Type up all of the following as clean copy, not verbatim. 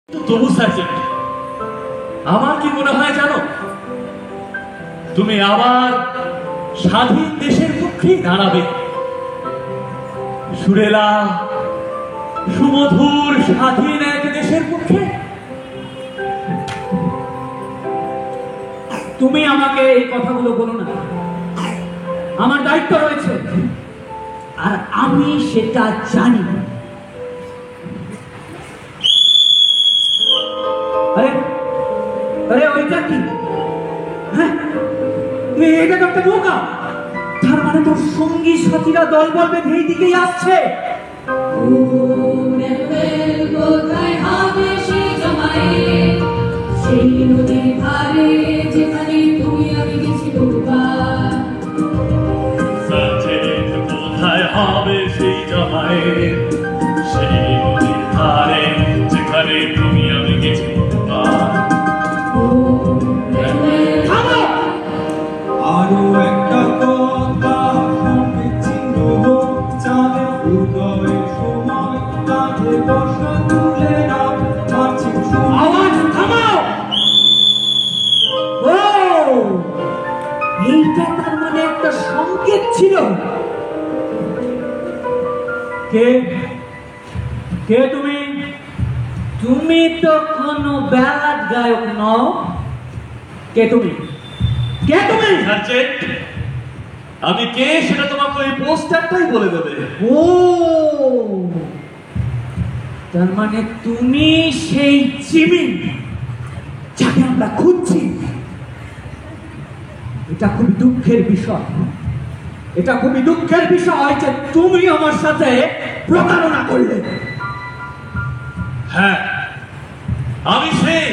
তবু সার্জেন্ট, আমার কি মনে হয় জানো, তুমি আবার স্বাধীন দেশের পক্ষে দাঁড়াবে। সুরেলা সুমধুর স্বাধীন এক দেশের পক্ষে। তুমি আমাকে এই কথাগুলো বলো না, আমার দায়িত্ব রয়েছে আর আমি সেটা জানি। আরে আরে ওইটা কি? হ্যাঁ, এটা তো একটা নৌকা। তার মানে তোর সঙ্গী সাথীরা দল বল বেঁধে এই দিকেই আসছে। কোথায় হবে সেই জমায়েত, সেই নদীর ধারে যেখানে তুমি আমি গেছি বহুবার। সার্জেন্ট, কোথায় হবে সেই জমায়েত, সেই নদীর ধারে যেখানে তুমি আমি গেছি বহুবার। থামো! আরো একটা কথা সঙ্গে চিহ্ন হোক, চাঁদের উদয়ের সময় তাকে বর্ষা তুলে না মাছি আওয়াজ থামাও! ও, এইটা তার মানে একটা সংকেত ছিল। কে কে তুমি? তুমি তো কোনো ব্যালাড গায়ক নও। কে তুমি? কে তুমি? সার্জেন্ট, আমি কে সেটা তোমাকে ওই পোস্টারটাই বলে দেবে। ও, তার মানে তুমি সেই চিমি যাকে আমরা খুঁজছি। এটা খুবই দুঃখের বিষয়, এটা খুবই দুঃখের বিষয় যে তুমি আমার সাথে প্রতারণা করলে। হ্যাঁ, আমি সেই।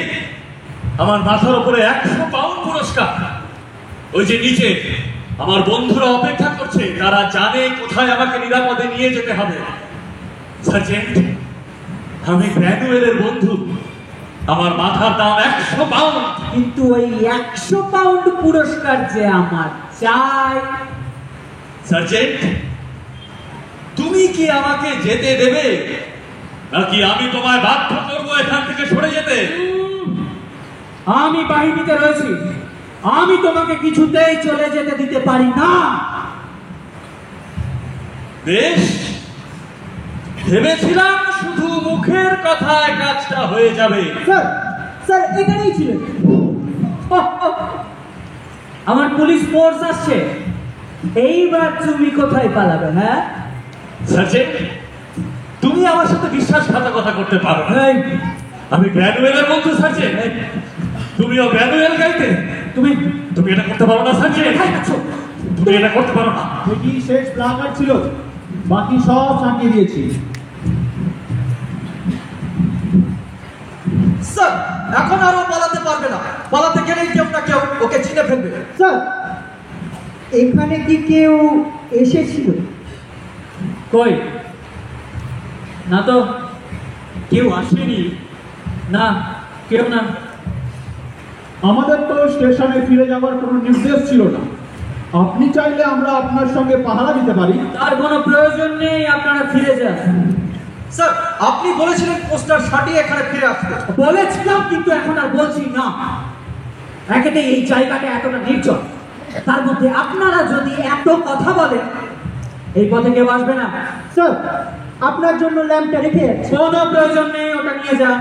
আমার মাথার উপরে 100 পাউন্ড পুরস্কার। ওই যে নিচে আমার বন্ধুরা অপেক্ষা করছে, তারা জানে কোথায় আমাকে নিরাপদে নিয়ে যেতে হবে। সার্জেন্ট, আমি গ্র্যানুয়েলের বন্ধু। আমার মাথার দাম 100 পাউন্ড। কিন্তু ওই 100 পাউন্ড পুরস্কার যে আমার চাই। সার্জেন্ট, তুমি কি আমাকে যেতে দেবে, নাকি আমি তোমায় বাধ্য করবো এখান থেকে সরে যেতে? আমি বাহিনীতে রয়েছি, আমি তোমাকে কিছুতেই চলে যেতে দিতে পারি না। বেশ, ভেবেছিলাম শুধু মুখের কথায় কাজটা হয়ে যাবে। স্যার, স্যার এখানেই ছিলেন। আমার পুলিশ ফোর্স আসছে। এইবার তুমি কোথায় পালাবে? হ্যাঁ সার্জেন্ট, তুমি আমার সাথে বিশ্বাসঘাতকতা করতে পারো না। এই, আমি গ্র্যানুয়েলের বন্ধু সার্জেন্ট। তুমিও গ্র্যানুয়েল গাইতে। তুমি তুমি এটা করতে পারো না সার্জেন্ট। কোথায় যাচ্ছ? তুমি এটা করতে পারো না। এটি শেষ প্লাকার ছিল, বাকি সব সাঁটিয়ে দিয়েছি। স্যার, এখন আরো পালাতে পারবে না। পালাতে গেলেই কেউ না কেউ ওকে চিনে ফেলবে। স্যার, এখানে কি কেউ এসেছিল? কই? না তো, কেউ আসেনি। না, কেউ না। আমাদের তো স্টেশনে ফিরে যাওয়ার কোনো নির্দেশ ছিল না। আপনি চাইলে আমরা আপনার সঙ্গে পাহারা দিতে পারি। তার কোনো প্রয়োজন নেই, আপনারা ফিরে যান। স্যার, আপনি বলেছিলেন পোস্টার সাটিয়ে এখানে ফিরে আসতে। বলেছিলাম, কিন্তু এখন আর বলছি না। একেতে এই জায়গাটা এতটা নির্জন, তার মধ্যে আপনারা যদি এত কথা বলেন, এই পথে কেউ আসবে না। স্যার, আপনার জন্য ল্যাম্পটা রেখে যাচ্ছি। কোনো প্রয়োজন নেই, ওটা নিয়ে যান।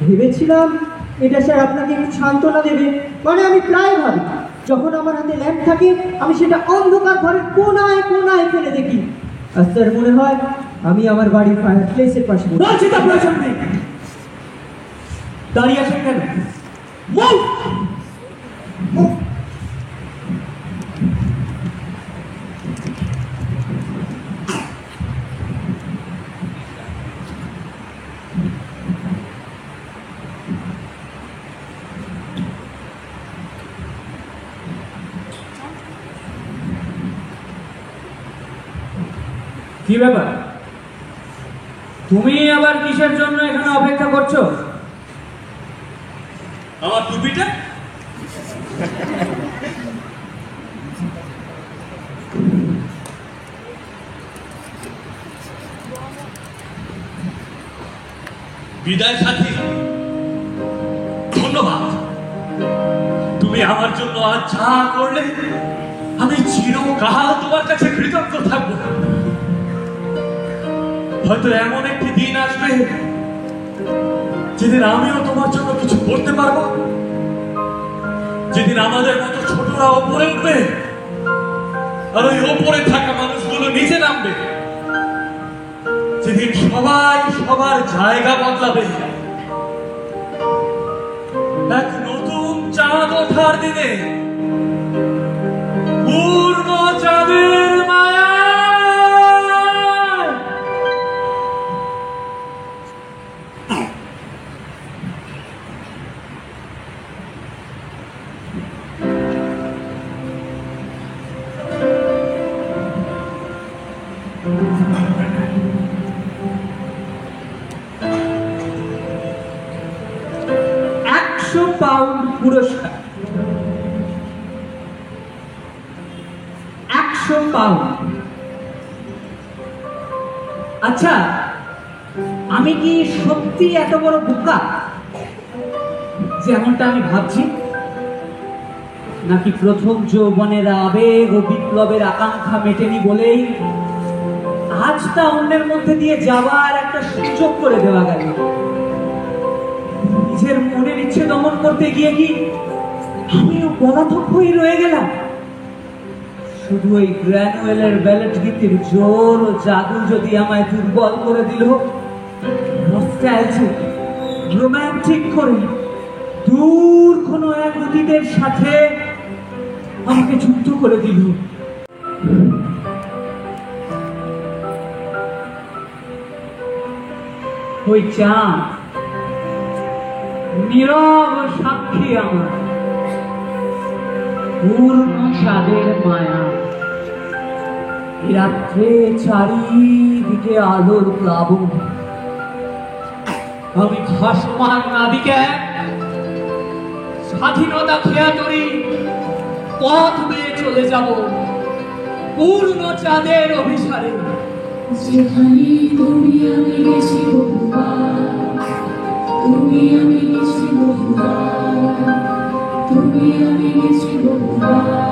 ভেবেছিলাম এটা স্যার আপনাকে একটু সান্ত্বনা দেবে। মানে আমি প্রায় ভাবি, যখন আমার হাতে ল্যাম্প থাকে আমি সেটা অন্ধকার ঘরের কোনায় কোনায় ফেলে দেখি। আর স্যার মনে হয় আমি আমার বাড়ির ফায়ার প্লেসের পাশে বসে। বলছি তো প্রয়োজন নেই। দাঁড়িয়ে আছেন কেন? Move! কি ব্যাপার? তুমি আবার কিসের জন্য এখানে অপেক্ষা করছো? আমার টুপিটা? বিদায় সাথী, ধন্যবাদ। তুমি আমার জন্য আজ যা করলে আমি চিরকাল তোমার কাছে কৃতজ্ঞ থাকবো। হয়তো এমন একটি দিন আসবে যেদিন আমিও তোমার জন্য কিছু করতে পারবো, যেদিন আমাদের মতো ছোটরা ওপরে উঠবে আর ওই ওপরে থাকা মানুষগুলো নিচে নামবে, যেদিন সবাই সবার জায়গা বদলাবে। এক নতুন চাঁদ ওঠার দিনে পূর্ণ চাঁদের মায়া। £100 পুরস্কার। 100 আচ্ছা, আমি কি সত্যি এত বড় বোকা যেমনটা আমি ভাবছি, নাকি প্রথম যৌবনের আবেগ ও বিপ্লবের আকাঙ্ক্ষা মেটেনি বলেই আজ তা অন্যের মধ্যে দিয়ে যাওয়ার একটা সুযোগ করে দেওয়া গেল? নিজের মনের ইচ্ছে দমন করতে গিয়ে কি আমিও পলাতক হয়ে রয়ে গেলাম? শুধু ওই গ্র্যানুয়েলের ব্যালেট গীতির জোর ও জাদু যদি আমায় দুর্বল করে দিল, নস্টালজিক রোমান্টিক করে দূর কোনো এক অতীতের সাথে আমাকে যুক্ত করে দিল। ওই চাঁদ নীরব সাক্ষী আমার পূর্ণ চাঁদের মায়া। রাত্রে চারিদিকে আলোর প্লাবন, আমি ভাসমান নাবিকে স্বাধীনতা খেয়া করি পথ বেয়ে চলে যাব পূর্ণ চাঁদের অভিসারে। যেখানে তুমি আমি গেছি বহুবার, তুমি আমি গেছি বহুবার, তুমি আমি গেছি বহুবার।